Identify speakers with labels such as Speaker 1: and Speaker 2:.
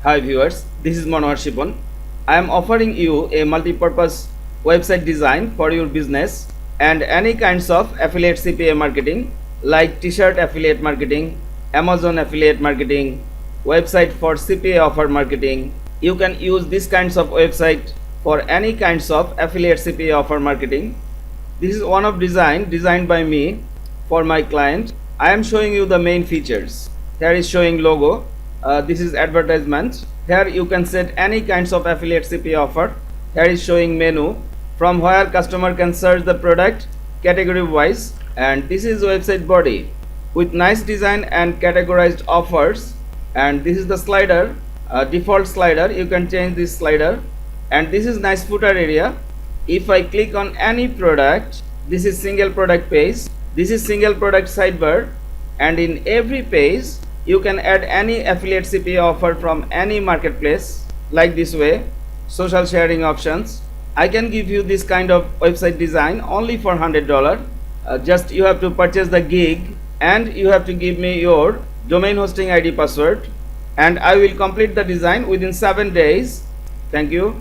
Speaker 1: Hi viewers, this is Vaishipon. I am offering you a multi-purpose website design for your business and any kinds of affiliate CPA marketing like t-shirt affiliate marketing, Amazon affiliate marketing, website for CPA offer marketing. You can use these kinds of website for any kinds of affiliate CPA offer marketing. This is one of design designed by me for my client. I am showing you the main features. Here is showing logo. This is advertisement. Here you can set any kinds of affiliate CPA offer. Here is showing menu from where customer can search the product category wise, and this is website body with nice design and categorized offers. And this is the slider, default slider. You can change this slider, and this is nice footer area. If I click on any product, this is single product page, this is single product sidebar, and in every page you can add any affiliate CPA offer from any marketplace like this way. Social sharing options. I can give you this kind of website design only for $100. Just you have to purchase the gig and you have to give me your domain hosting ID password, and I will complete the design within 7 days. Thank you.